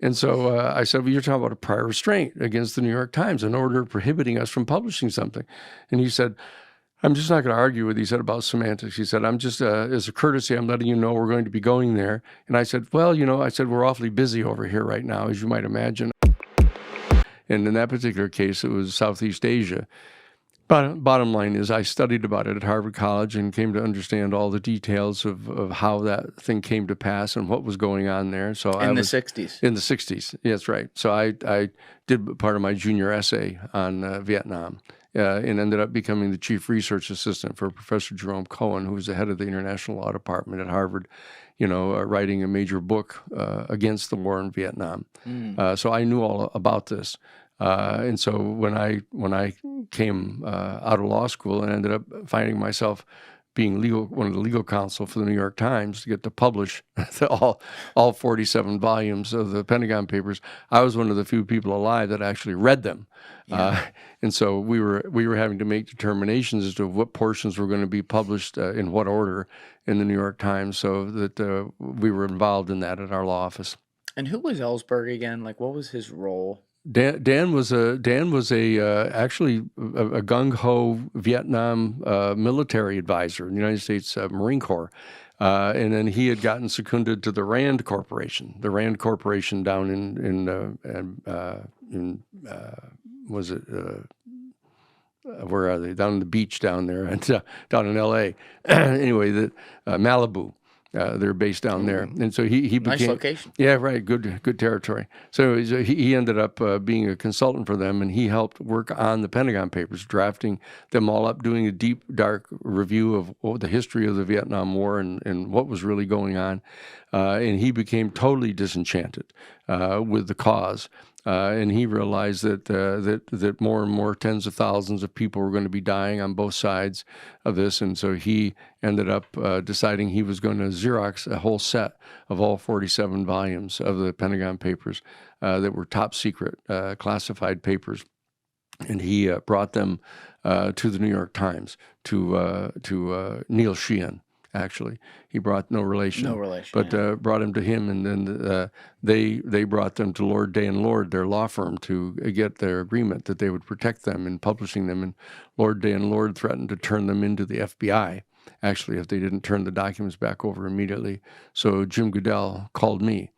And so I said, well, you're talking about a prior restraint against the New York Times, an order prohibiting us from publishing something. And he said, I'm just not going to argue with you. He said about semantics. He said, I'm just, as a courtesy, I'm letting you know we're going to be going there. And I said, well, I said, we're awfully busy over here right now, as you might imagine. And in that particular case, it was Southeast Asia. Bottom line is I studied about it at Harvard College and came to understand all the details of how that thing came to pass and what was going on there. So in the 60s. In the 60s, that's right. So I did part of my junior essay on Vietnam and ended up becoming the chief research assistant for Professor Jerome Cohen, who was the head of the International Law Department at Harvard, writing a major book against the war in Vietnam. So I knew all about this. And so when I came out of law school and ended up finding myself being one of the legal counsel for the New York Times to get to publish all 47 volumes of the Pentagon Papers, I was one of the few people alive that actually read them. Yeah. And so we were having to make determinations as to what portions were going to be published in what order in the New York Times, so that we were involved in that at our law office. And who was Ellsberg again? Like, what was his role? Dan was actually a gung ho Vietnam military advisor in the United States Marine Corps, and then he had gotten seconded to the Rand Corporation down in was it where are they, down on the beach down there and down in L.A. Anyway, Malibu. They're based down there, and so he became nice location. Yeah, right. Good territory. So he ended up being a consultant for them, and he helped work on the Pentagon Papers, drafting them all up, doing a deep, dark review of the history of the Vietnam War and what was really going on. And he became totally disenchanted with the cause. And he realized that more and more tens of thousands of people were going to be dying on both sides of this, and so he ended up deciding he was going to Xerox a whole set of all 47 volumes of the Pentagon Papers that were top secret classified papers, and he brought them to the New York Times to Neil Sheehan. Actually, he brought no relation, but brought him to him, and then they brought them to Lord Day and Lord, their law firm, to get their agreement that they would protect them in publishing them. And Lord Day and Lord threatened to turn them into the FBI, actually, if they didn't turn the documents back over immediately. So Jim Goodell called me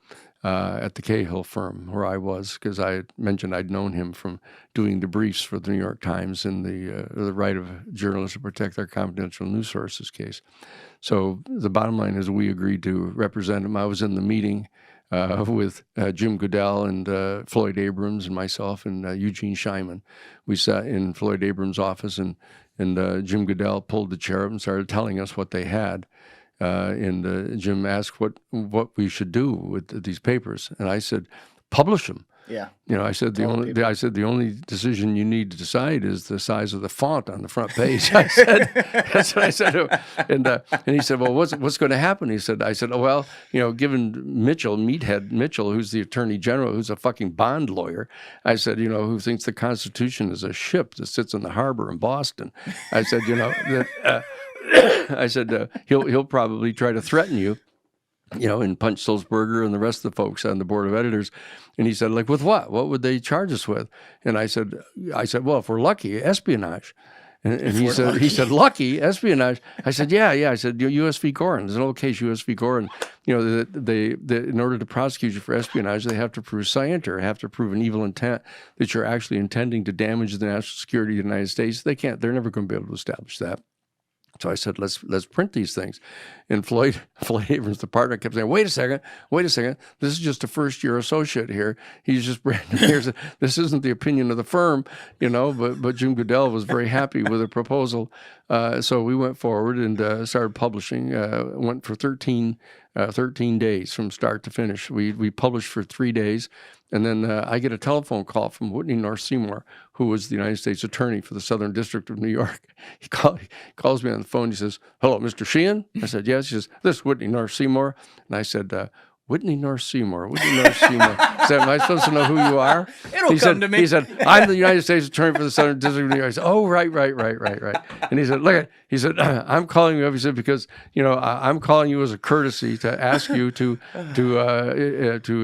at the Cahill firm where I was, because I had mentioned I'd known him from doing the briefs for the New York Times in the right of journalists to protect their confidential news sources case. So the bottom line is we agreed to represent him. I was in the meeting with Jim Goodell and Floyd Abrams and myself and Eugene Scheinman. We sat in Floyd Abrams' office, and Jim Goodell pulled the chair up and started telling us what they had. And Jim asked what we should do with these papers, and I said, publish them. Yeah. I said the only decision you need to decide is the size of the font on the front page. I said, that's what I said. And he said, well, what's going to happen? I said, oh, well, given Meathead Mitchell, who's the Attorney General, who's a fucking bond lawyer, I said, who thinks the Constitution is a ship that sits in the harbor in Boston. I said, I said, he'll probably try to threaten you, and Punch Sulzberger and the rest of the folks on the board of editors. And he said, like, with what? What would they charge us with? And I said, well, if we're lucky, espionage. And he said, lucky espionage. I said, yeah. I said, U.S. v. Gorin. There's an old case, U.S. v. Gorin. They in order to prosecute you for espionage, they have to prove scienter, have to prove an evil intent, that you're actually intending to damage the national security of the United States. They can't. They're never going to be able to establish that. So I said, let's print these things. And Floyd Abrams, the partner, kept saying, wait a second. This is just a first-year associate here. He's just brand new. This isn't the opinion of the firm, but Jim Goodell was very happy with the proposal. So we went forward and started publishing. Went for 13 days from start to finish. We published for 3 days. And then I get a telephone call from Whitney North Seymour, who was the United States Attorney for the Southern District of New York. He calls me on the phone. He says, hello, Mr. Sheehan? I said, yes. He says, this is Whitney North Seymour. And I said, Whitney North Seymour. He said, am I supposed to know who you are? It'll come to me. He said, I'm the United States Attorney for the Southern District of New York. I said, oh, right. And he said, he said, I'm calling you up. He said, because, I'm calling you as a courtesy to ask you to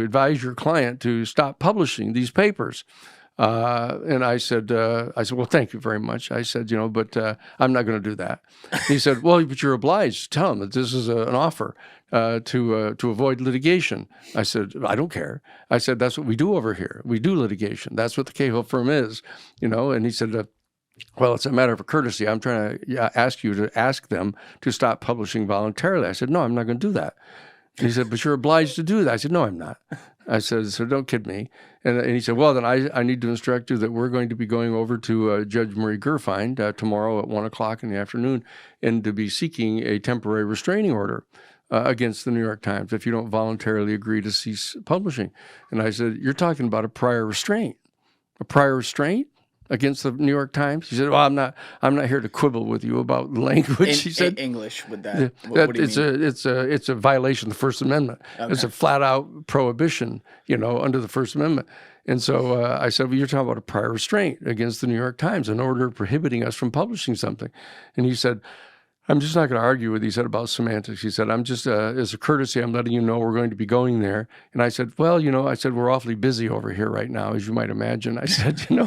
advise your client to stop publishing these papers. And I said, well, thank you very much. I said, but I'm not going to do that. He said, well, but you're obliged to tell him that this is an offer to avoid litigation. I said, I don't care. I said, that's what we do over here. We do litigation. That's what the Cahill firm is, And he said, well, it's a matter of courtesy. I'm trying to ask you to ask them to stop publishing voluntarily. I said, no, I'm not going to do that. And he said, but you're obliged to do that. I said, no, I'm not. I said, so don't kid me. And he said, well, then I need to instruct you that we're going to be going over to Judge Murray Gerfind tomorrow at 1 o'clock in the afternoon and to be seeking a temporary restraining order against the New York Times if you don't voluntarily agree to cease publishing. And I said, you're talking about a prior restraint. A prior restraint against the New York Times? He said, well, I'm not here to quibble with you about language. He said, English with that. What do you mean? It's a violation of the First Amendment. Okay. It's a flat out prohibition, under the First Amendment. And so I said, well, you're talking about a prior restraint against the New York Times, an order prohibiting us from publishing something. And he said, I'm just not going to argue with you. He said about semantics. He said, I'm just, as a courtesy, I'm letting you know we're going to be going there. And I said, well, we're awfully busy over here right now, as you might imagine. I said, we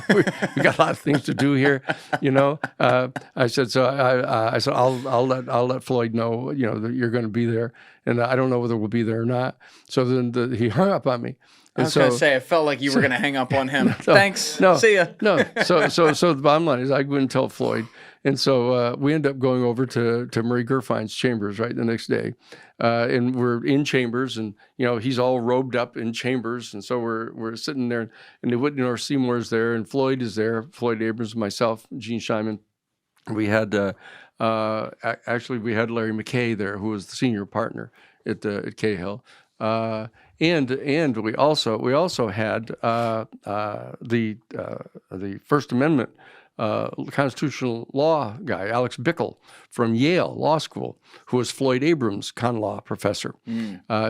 got a lot of things to do here, I said, so I said, I'll let Floyd know, that you're going to be there. And I don't know whether we'll be there or not. So then he hung up on me. I was going to say, I felt like you were going to hang up on him. No, thanks. See ya. No. So the bottom line is I go and tell Floyd. And so we end up going over to Murray Gerfind's chambers right the next day. And we're in chambers and, he's all robed up in chambers. And so we're sitting there and the Whitney Seymour's there and Floyd is there, Floyd Abrams, myself, Gene Scheinman. We had, actually we had Larry McKay there, who was the senior partner at Cahill. And we also had the First Amendment constitutional law guy, Alex Bickel from Yale Law School, who was Floyd Abrams' con law professor.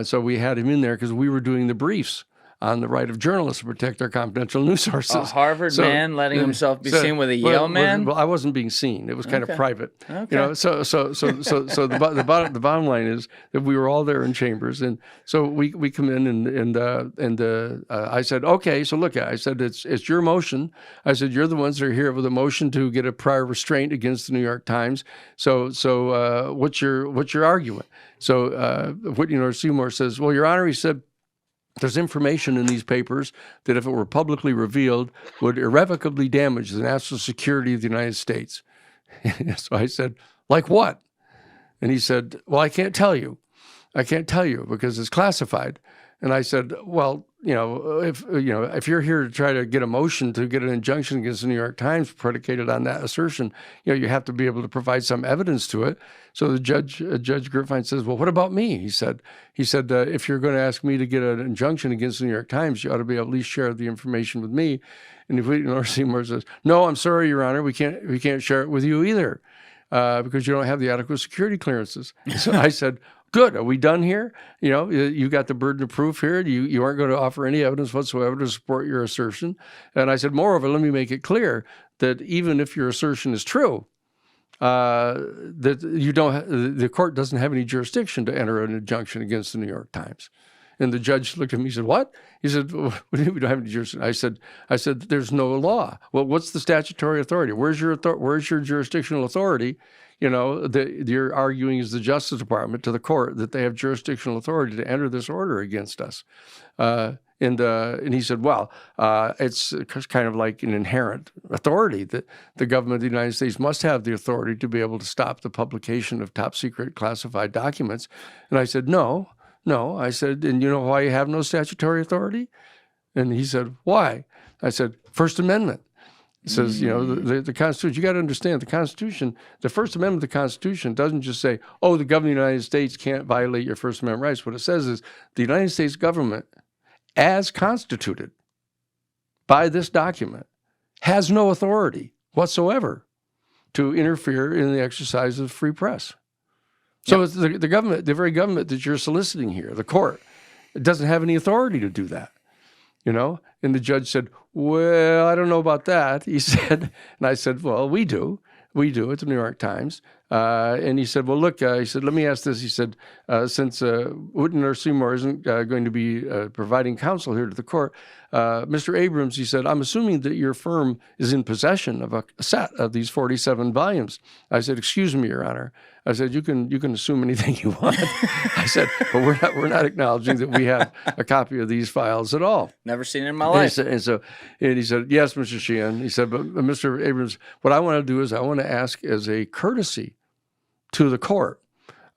So we had him in there because we were doing the briefs on the right of journalists to protect their confidential news sources. A Harvard man letting himself be seen with a Yale man? Well, I wasn't being seen. It was kind of private. Okay. So the bottom line is that we were all there in chambers, and so we come in and I said, okay, so look, I said it's your motion. I said you're the ones that are here with a motion to get a prior restraint against the New York Times. So what's your argument? So Whitney Seymour says, well, Your Honor, he said, there's information in these papers that if it were publicly revealed would irrevocably damage the national security of the United States. So I said, like what? And he said, well, I can't tell you. I can't tell you because it's classified. And I said, well, if you're here to try to get a motion to get an injunction against the New York Times predicated on that assertion, you have to be able to provide some evidence to it. So Judge Gerfind says, well, what about me? He said, if you're going to ask me to get an injunction against the New York Times, you ought to be able to at least share the information with me. And if Seymour says, no, I'm sorry, Your Honor, we can't share it with you either because you don't have the adequate security clearances. So I said, good. Are we done here? You got the burden of proof here. You aren't going to offer any evidence whatsoever to support your assertion. And I said, moreover, let me make it clear that even if your assertion is true, that the court doesn't have any jurisdiction to enter an injunction against the New York Times. And the judge looked at me and said, what? He said, well, we don't have any jurisdiction. I said, there's no law. Well, what's the statutory authority? Where's your jurisdictional authority? You're arguing as the Justice Department to the court that they have jurisdictional authority to enter this order against us. And he said, well, it's kind of like an inherent authority that the government of the United States must have the authority to be able to stop the publication of top secret classified documents. And I said, no. I said, and you know why you have no statutory authority? And he said, why? I said, First Amendment. It says, the Constitution, you got to understand the Constitution, the First Amendment of the Constitution doesn't just say, oh, the government of the United States can't violate your First Amendment rights. What it says is the United States government, as constituted by this document, has no authority whatsoever to interfere in the exercise of free press. So it's the government, the very government that you're soliciting here, the court, it doesn't have any authority to do that. you know? And the judge said, well, I don't know about that. He said, and I said, well, we do. We do. It's the New York Times. And he said, well, look, he said, let me ask this. He said, since Witten or Seymour isn't going to be providing counsel here to the court, Mr. Abrams, he said, I'm assuming that your firm is in possession of a set of these 47 volumes. I said, excuse me, Your Honor. I said, you can assume anything you want. I said, but we're not acknowledging that we have a copy of these files at all. Never seen it in my life. And he said, yes, Mr. Sheehan. He said, but Mr. Abrams, what I want to do is I want to ask as a courtesy to the court,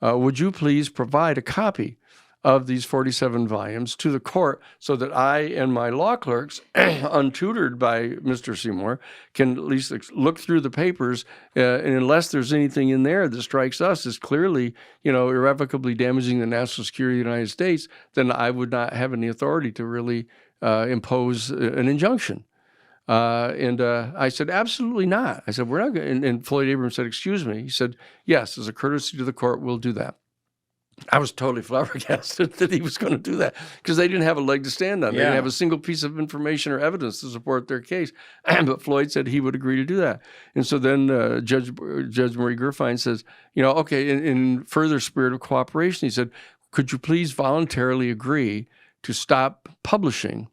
would you please provide a copy of these 47 volumes to the court so that I and my law clerks, untutored by Mr. Seymour, can at least look through the papers, and unless there's anything in there that strikes us as clearly, irrevocably damaging the national security of the United States, then I would not have any authority to really impose an injunction. And I said, absolutely not. I said, we're not going to. And Floyd Abrams said, excuse me. He said, yes, as a courtesy to the court, we'll do that. I was totally flabbergasted that he was going to do that because they didn't have a leg to stand on. They didn't have a single piece of information or evidence to support their case. But Floyd said he would agree to do that. And so then Judge Marie Gerfine says, okay, in further spirit of cooperation, he said, could you please voluntarily agree to stop publishing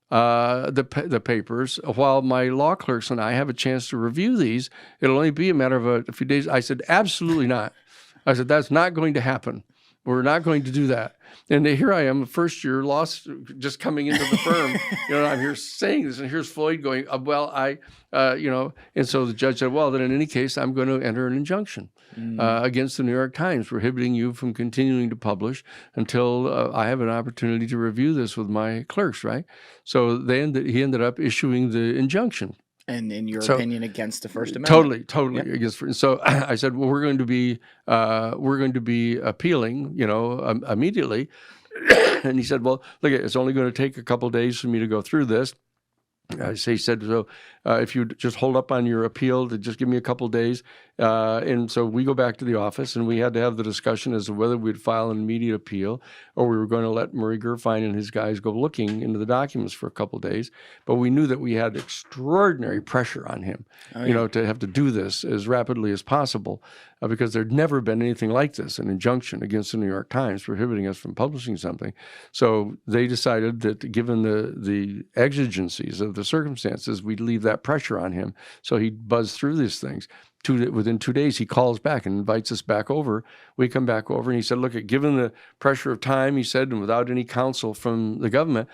the papers while my law clerks and I have a chance to review these? It'll only be a matter of a few days. I said, absolutely not. I said, that's not going to happen. We're not going to do that. And here I am, a first-year law just coming into the firm. I'm here saying this, and here's Floyd going, And so the judge said, well, then in any case, I'm going to enter an injunction against the New York Times, prohibiting you from continuing to publish until I have an opportunity to review this with my clerks, right? So he ended up issuing the injunction. And in your opinion, against the First Amendment? Totally against. So I said, well, we're going to be appealing, immediately. And he said, well, look, it's only going to take a couple of days for me to go through this. He said, so if you just hold up on your appeal, to just give me a couple of days. And so we go back to the office, and we had to have the discussion as to whether we'd file an immediate appeal or we were going to let Murray Gerfine and his guys go looking into the documents for a couple of days. But we knew that we had extraordinary pressure on him, to have to do this as rapidly as possible because there'd never been anything like this, an injunction against the New York Times prohibiting us from publishing something. So they decided that given the exigencies of the circumstances, we'd leave that pressure on him. So he buzzed through these things. Within 2 days, he calls back and invites us back over. We come back over, and he said, look, given the pressure of time, he said, and without any counsel from the government,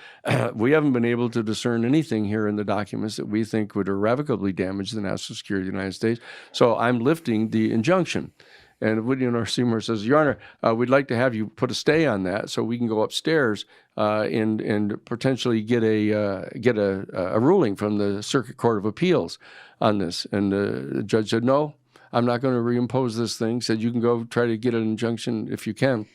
we haven't been able to discern anything here in the documents that we think would irrevocably damage the national security of the United States. So I'm lifting the injunction. And William R. Seymour says, Your Honor, we'd like to have you put a stay on that so we can go upstairs and potentially get a ruling from the Circuit Court of Appeals on this. And the judge said, no, I'm not going to reimpose this thing. Said, you can go try to get an injunction if you can.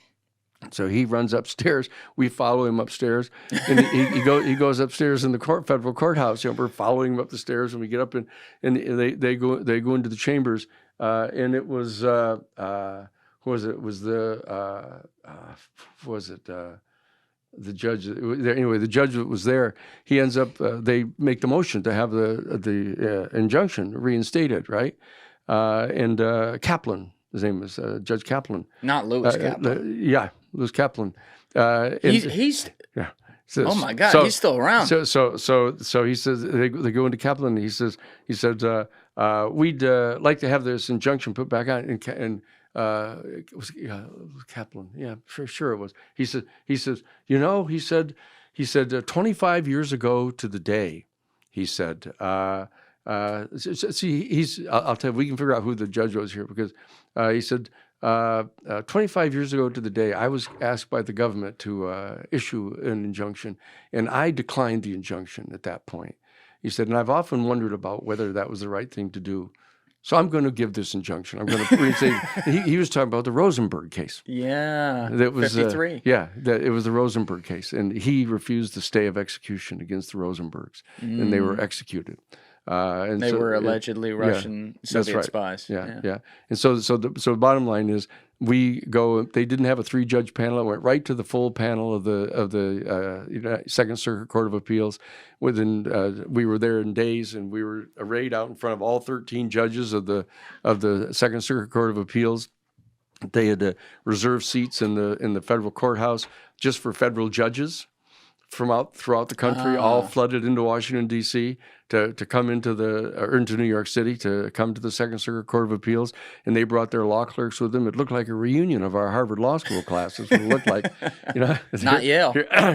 So he runs upstairs. We follow him upstairs, and he goes upstairs in the federal courthouse. We're following him up the stairs, and we get up and they go into the chambers. And it was the judge. Anyway, the judge was there. He ends up. They make the motion to have the injunction reinstated, right? And Kaplan, his name is Judge Kaplan. Not Lewis Kaplan. Lewis Kaplan. He's yeah. Says, oh my God, he's still around. So he says they go into Kaplan. And he said we'd like to have this injunction put back on. And it was Kaplan. Yeah, sure it was. He says 25 years ago to the day. He said. I'll tell you, we can figure out who the judge was here because he said 25 years ago to the day, I was asked by the government to issue an injunction, and I declined the injunction at that point. He said, and I've often wondered about whether that was the right thing to do. So I'm going to give this injunction. I'm going to reinstate. He was talking about the Rosenberg case. Yeah, that was 53. It was the Rosenberg case, and he refused the stay of execution against the Rosenbergs, and they were executed. And they were allegedly Russian Soviet spies. Yeah. And so the bottom line is we go. They didn't have a 3-judge panel. It went right to the full panel of the Second Circuit Court of Appeals. We were there in days, and we were arrayed out in front of all 13 judges of the Second Circuit Court of Appeals. They had reserved seats in the federal courthouse just for federal judges from throughout the country, all flooded into Washington, D.C. to come into New York City to come to the Second Circuit Court of Appeals, and they brought their law clerks with them. It looked like a reunion of our Harvard Law School classes. It looked like, Not Yale.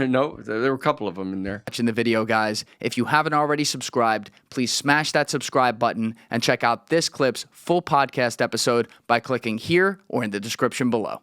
No, there were a couple of them in there. Watching the video, guys. If you haven't already subscribed, please smash that subscribe button and check out this clip's full podcast episode by clicking here or in the description below.